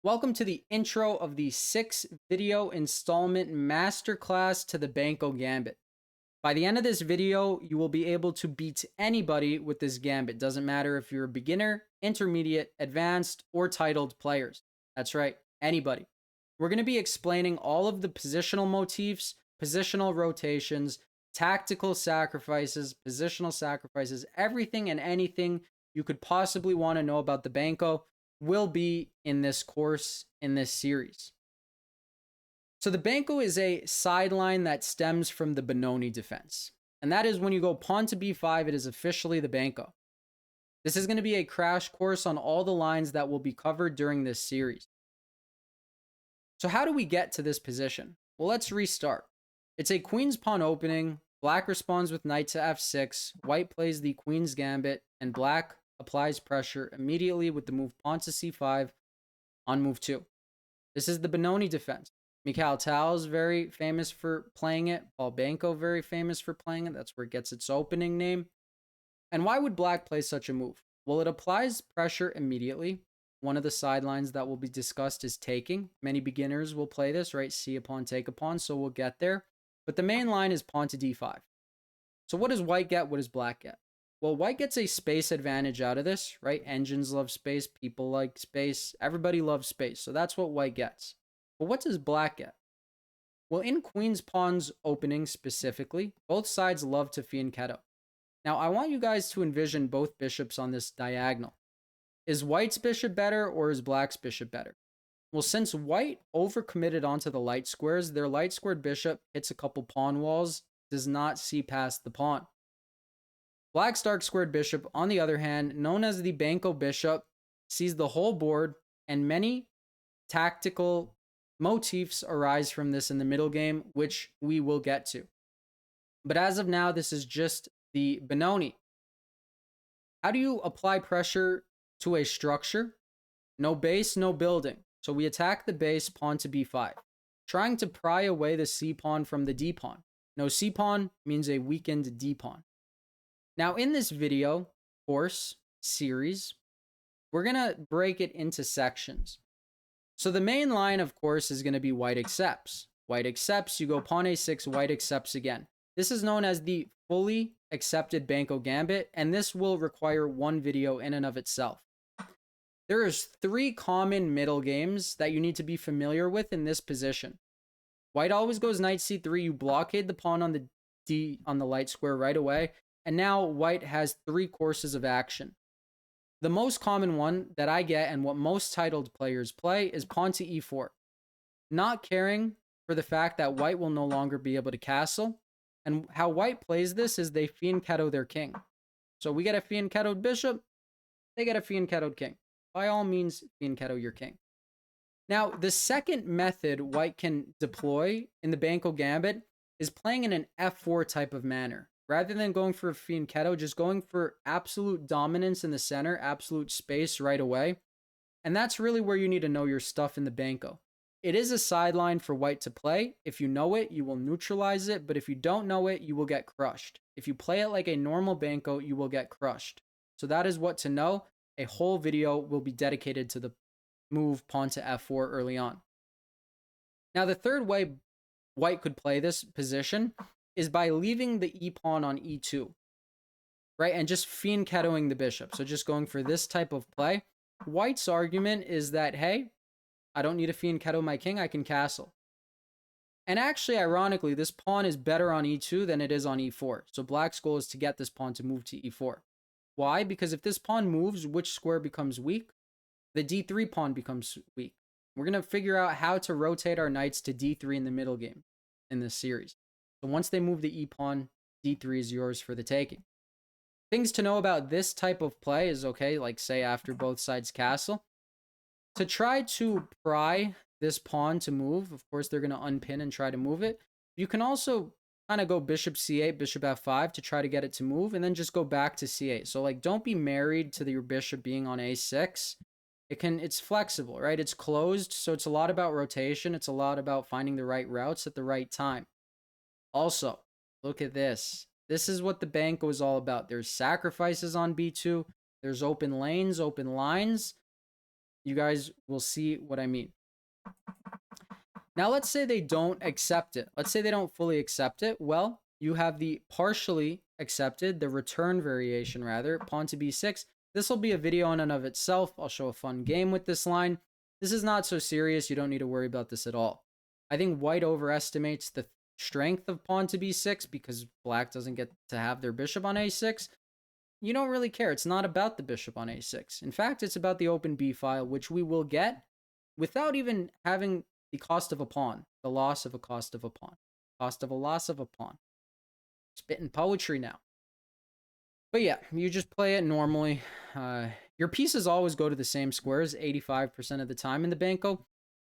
Welcome to the intro of the 6 video installment masterclass to the Benko Gambit. By the end of this video, you will be able to beat anybody with this gambit. Doesn't matter if you're a beginner, intermediate, advanced, or titled players. That's right, anybody. We're going to be explaining all of the positional motifs, positional rotations, tactical sacrifices, positional sacrifices, everything and anything you could possibly want to know about the Benko will be in this course, in this series. So the Benko is a sideline that stems from the Benoni Defence. And that is when you go pawn to b5, it is officially the Benko. This is going to be a crash course on all the lines that will be covered during this series. So how do we get to this position? Well, let's restart. It's a queen's pawn opening. Black responds with knight to f6. White plays the queen's gambit, and black applies pressure immediately with the move pawn to c5 on move 2. This is the Benoni Defence. Mikhail Tal is very famous for playing it. Paul Benko very famous for playing it. That's where it gets its opening name. And why would black play such a move? Well, it applies pressure immediately. One of the sidelines that will be discussed is taking. Many beginners will play this, right? See a pawn, take a pawn, so we'll get there. But the main line is pawn to d5. So what does white get? What does black get? Well, white gets a space advantage out of this, right? Engines love space, people like space, everybody loves space. So that's what white gets. But what does black get? Well, in queen's pawns opening specifically, both sides love to fianchetto. Now, I want you guys to envision both bishops on this diagonal. Is white's bishop better or is black's bishop better? Well, since white overcommitted onto the light squares, their light squared bishop hits a couple pawn walls, does not see past the pawn. Black's dark squared bishop, on the other hand, known as the Benko bishop, sees the whole board, and many tactical motifs arise from this in the middle game, which we will get to. But as of now, this is just the Benoni. How do you apply pressure to a structure? No base, no building. So we attack the base, pawn to b5, trying to pry away the c pawn from the d pawn. No c pawn means a weakened d pawn. Now, in this video, course, series, we're going to break it into sections. So the main line, of course, is going to be white accepts. White accepts, you go pawn a6, white accepts again. This is known as the fully accepted Benko Gambit, and this will require one video in and of itself. There is 3 common middle games that you need to be familiar with in this position. White always goes knight c3, you blockade the pawn on the light square right away, and now white has 3 courses of action. The most common one that I get and what most titled players play is pawn to e4. Not caring for the fact that white will no longer be able to castle. And how white plays this is they fianchetto their king. So we get a fianchettoed bishop, they get a fianchettoed king. By all means, fianchetto your king. Now, the second method white can deploy in the Benko Gambit is playing in an f4 type of manner. Rather than going for a fianchetto, just going for absolute dominance in the center, absolute space right away. And that's really where you need to know your stuff in the Benko. It is a sideline for white to play. If you know it, you will neutralize it. But if you don't know it, you will get crushed. If you play it like a normal Benko, you will get crushed. So that is what to know. A whole video will be dedicated to the move pawn to f4 early on. Now, the third way white could play this position is by leaving the e-pawn on e2, right? And just fianchettoing the bishop. So just going for this type of play. White's argument is that, hey, I don't need to fianchetto my king, I can castle. And actually, ironically, this pawn is better on e2 than it is on e4. So black's goal is to get this pawn to move to e4. Why? Because if this pawn moves, which square becomes weak? The d3 pawn becomes weak. We're going to figure out how to rotate our knights to d3 in the middle game in this series. So once they move the e-pawn, d3 is yours for the taking. Things to know about this type of play is, okay, like say after both sides castle. To try to pry this pawn to move, of course, they're going to unpin and try to move it. You can also kind of go bishop c8, bishop f5 to try to get it to move, and then just go back to c8. So like, don't be married to your bishop being on a6. It's flexible, right? It's closed, so it's a lot about rotation. It's a lot about finding the right routes at the right time. Also, look at this. This is what the Benko is all about. There's sacrifices on b2. There's open lanes, open lines. You guys will see what I mean. Now, let's say they don't accept it. Let's say they don't fully accept it. Well, you have the partially accepted, the return variation rather, pawn to b6. This will be a video in and of itself. I'll show a fun game with this line. This is not so serious. You don't need to worry about this at all. I think white overestimates the strength of pawn to b6 because black doesn't get to have their bishop on a6. You don't really care. It's not about the bishop on a6. In fact, it's about the open b file, which we will get without even having the cost of a pawn, the loss of a cost of a pawn, cost of a loss of a pawn. Spitting poetry now. But yeah, you just play it normally. Your pieces always go to the same squares 85% of the time in the Benko.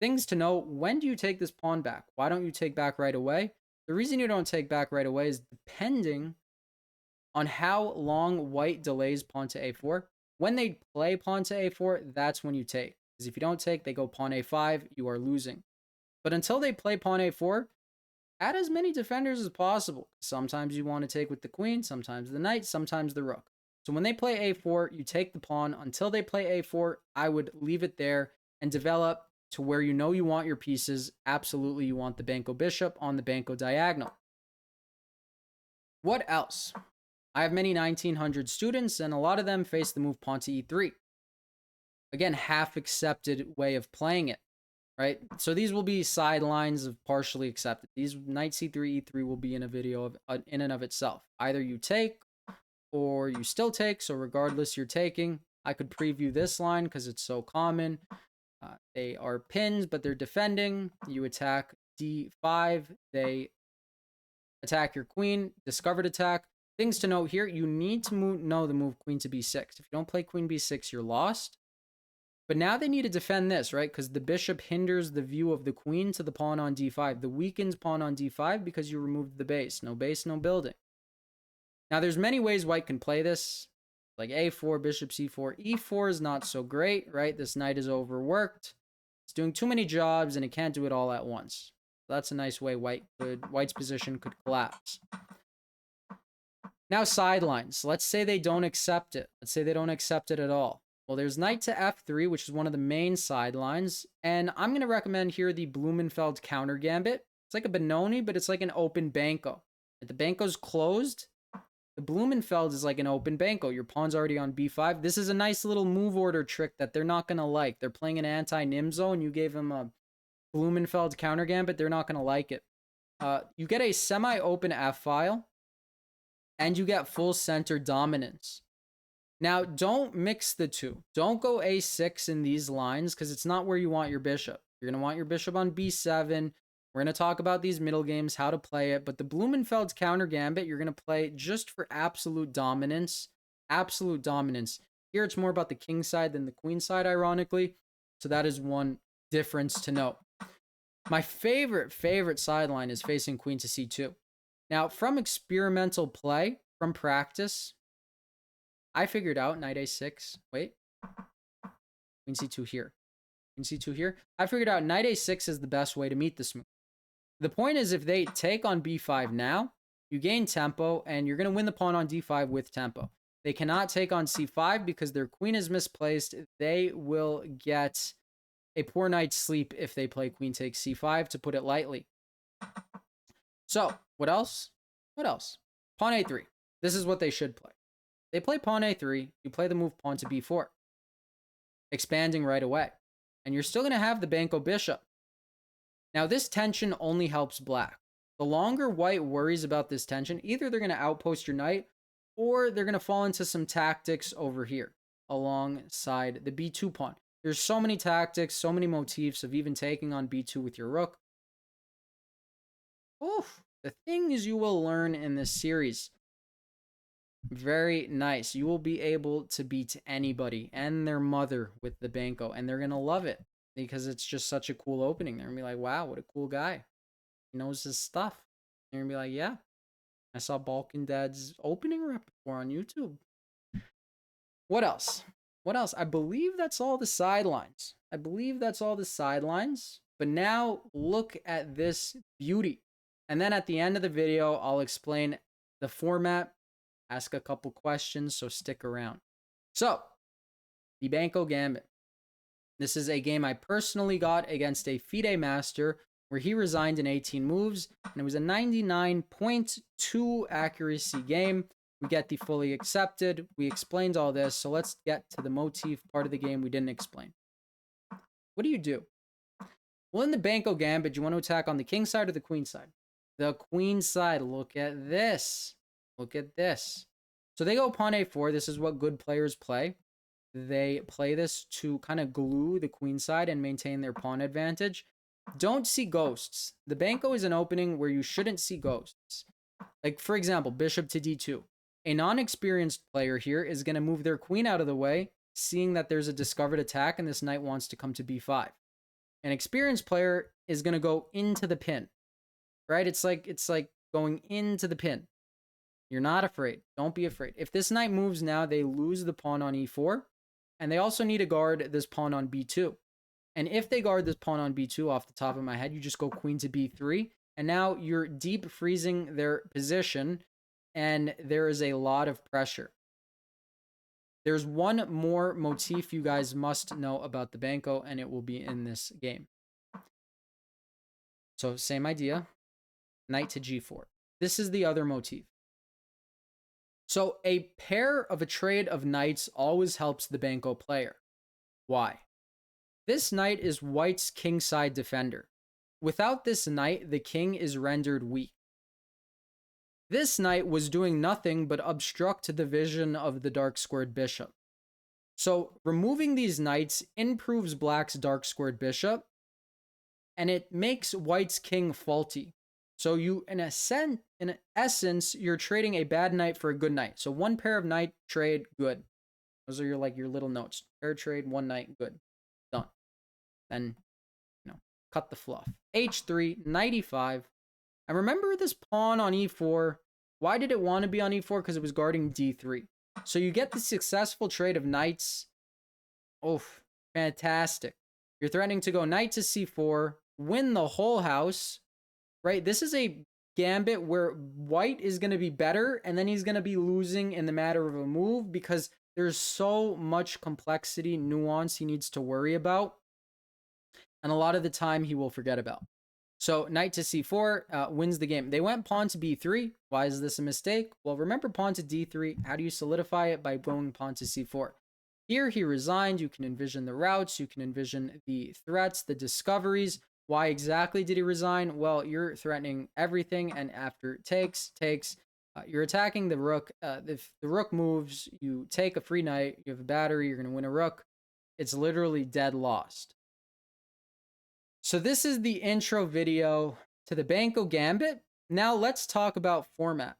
Things to know: when do you take this pawn back? Why don't you take back right away? The reason you don't take back right away is depending on how long white delays pawn to a4. When they play pawn to a4, that's when you take. Because if you don't take, they go pawn a5, you are losing. But until they play pawn a4, add as many defenders as possible. Sometimes you want to take with the queen, sometimes the knight, sometimes the rook. So when they play a4, you take the pawn. Until they play a4, I would leave it there and develop to where you know you want your pieces. Absolutely, you want the Benko bishop on the Benko diagonal. What else? I have many 1900 students, and a lot of them face the move pawn to e3. Again, half accepted way of playing it. Right? So these will be sidelines of partially accepted. These knight c3, e3 will be in a video in and of itself. Either you take or you still take. So regardless, you're taking. I could preview this line because it's so common. They are pins, but they're defending. You attack d5. They attack your queen. Discovered attack. Things to note here. You need to know the move queen to b6. If you don't play queen b6, you're lost. But now they need to defend this, right? Because the bishop hinders the view of the queen to the pawn on d5. The weakens pawn on d5 because you removed the base. No base, no building. Now, there's many ways white can play this. Like a4, bishop c4. e4 is not so great, right? This knight is overworked. It's doing too many jobs, and it can't do it all at once. That's a nice way white's position could collapse. Now, sidelines. Let's say they don't accept it. Let's say they don't accept it at all. Well, there's knight to f3, which is one of the main sidelines. And I'm going to recommend here the Blumenfeld counter gambit. It's like a Benoni, but it's like an open Benko. If the Benko's closed, the Blumenfeld is like an open Benko. Your pawn's already on b5. This is a nice little move order trick that they're not going to like. They're playing an anti-Nimzo, and you gave them a Blumenfeld counter gambit. They're not going to like it. You get a semi-open f-file, and you get full center dominance. Now, don't mix the two. Don't go a6 in these lines because it's not where you want your bishop. You're going to want your bishop on b7. We're going to talk about these middle games, how to play it. But the Blumenfeld's counter gambit, you're going to play just for absolute dominance. Absolute dominance. Here, it's more about the king side than the queen side, ironically. So that is one difference to note. My favorite sideline is facing queen to c2. Now, from experimental play, from practice, I figured out knight a6. Wait. Queen c2 here. Queen c2 here. I figured out knight a6 is the best way to meet this move. The point is, if they take on b5 now, you gain tempo, and you're going to win the pawn on d5 with tempo. They cannot take on c5 because their queen is misplaced. They will get a poor night's sleep if they play queen takes c5, to put it lightly. So, what else? What else? Pawn a3. This is what they should play. They play pawn a3, you play the move pawn to b4. Expanding right away. And you're still going to have the Benko bishop. Now, this tension only helps black. The longer white worries about this tension, either they're going to outpost your knight, or they're going to fall into some tactics over here, alongside the b2 pawn. There's so many tactics, so many motifs of even taking on b2 with your rook. Oof. The things you will learn in this series. Very nice. You will be able to beat anybody and their mother with the Benko, and they're going to love it because it's just such a cool opening. They're going to be like, wow, what a cool guy. He knows his stuff. They're going to be like, yeah, I saw Balkan Dad's opening repertoire on YouTube. What else? What else? I believe that's all the sidelines. But now look at this beauty. And then at the end of the video, I'll explain the format, ask a couple questions, so stick around. So, the Benko Gambit. This is a game I personally got against a FIDE master where he resigned in 18 moves, and it was a 99.2 accuracy game. We get the fully accepted. We explained all this, so let's get to the motif part of the game we didn't explain. What do you do? Well, in the Benko Gambit, you want to attack on the king side or the queen side? The queen side. Look at this. Look at this. So they go pawn a4. This is what good players play. They play this to kind of glue the queen side and maintain their pawn advantage. Don't see ghosts. The Benko is an opening where you shouldn't see ghosts. Like, for example, bishop to d2. A non-experienced player here is going to move their queen out of the way, seeing that there's a discovered attack and this knight wants to come to b5. An experienced player is going to go into the pin, right? It's like going into the pin. You're not afraid. Don't be afraid. If this knight moves now, they lose the pawn on e4, and they also need to guard this pawn on b2. And if they guard this pawn on b2 off the top of my head, you just go queen to b3, and now you're deep freezing their position, and there is a lot of pressure. There's one more motif you guys must know about the Benko, and it will be in this game. So same idea, knight to g4. This is the other motif. So a pair of a trade of knights always helps the Benko player. Why? This knight is white's kingside defender. Without this knight, the king is rendered weak. This knight was doing nothing but obstruct the vision of the dark squared bishop. So removing these knights improves black's dark squared bishop, and it makes white's king faulty. So you, in essence, you're trading a bad knight for a good knight. So one pair of knight trade, good. Those are your little notes. Pair trade, one knight, good. Done. Then, cut the fluff. h3, knight e5. And remember this pawn on e4. Why did it want to be on e4? Because it was guarding d3. So you get the successful trade of knights. Oh, fantastic. You're threatening to go knight to c4, win the whole house, right? This is a gambit where white is going to be better, and then he's going to be losing in the matter of a move because there's so much complexity, nuance he needs to worry about. And a lot of the time he will forget about. So knight to c4 wins the game. They went pawn to b3. Why is this a mistake? Well, remember pawn to d3. How do you solidify it? By going pawn to c4. Here he resigned. You can envision the routes. You can envision the threats, the discoveries. Why exactly did he resign? Well, you're threatening everything, and after takes, you're attacking the rook. If the rook moves, you take a free knight. You have a battery. You're going to win a rook. It's literally dead lost. So this is the intro video to the Benko Gambit. Now let's talk about format.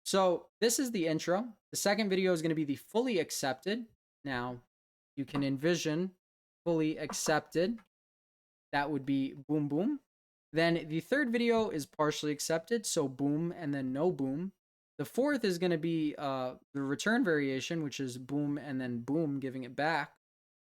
So this is the intro. The second video is going to be the fully accepted. Now you can envision fully accepted. That would be boom, boom. Then the third video is partially accepted. So boom and then no boom. The fourth is going to be the return variation, which is boom and then boom, giving it back.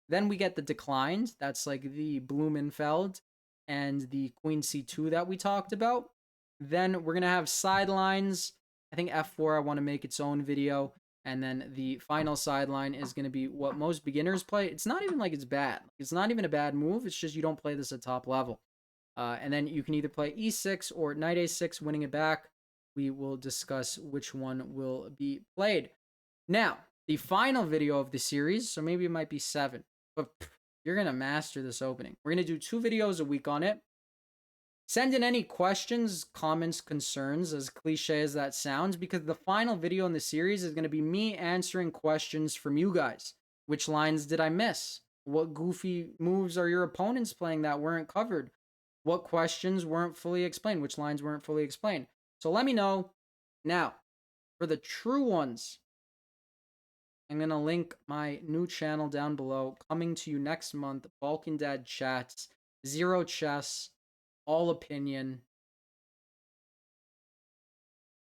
Then we get the declined. That's like the Blumenfeld and the queen c2 that we talked about. Then we're going to have sidelines. I think f4, I want to make its own video. And then the final sideline is going to be what most beginners play. It's not even like it's bad. It's not even a bad move. It's just you don't play this at top level. And then you can either play e6 or knight a6, winning it back. We will discuss which one will be played. Now, the final video of the series, so maybe it might be 7, but you're going to master this opening. We're going to do 2 videos a week on it. Send in any questions, comments, concerns, as cliche as that sounds, because the final video in the series is going to be me answering questions from you guys. Which lines did I miss? What goofy moves are your opponents playing that weren't covered? What questions weren't fully explained? Which lines weren't fully explained? So let me know. Now, for the true ones, I'm going to link my new channel down below, coming to you next month, Balkan Dad Chats, Zero Chess, all opinion.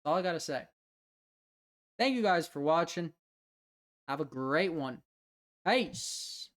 That's all I got to say. Thank you guys for watching. Have a great one. Peace.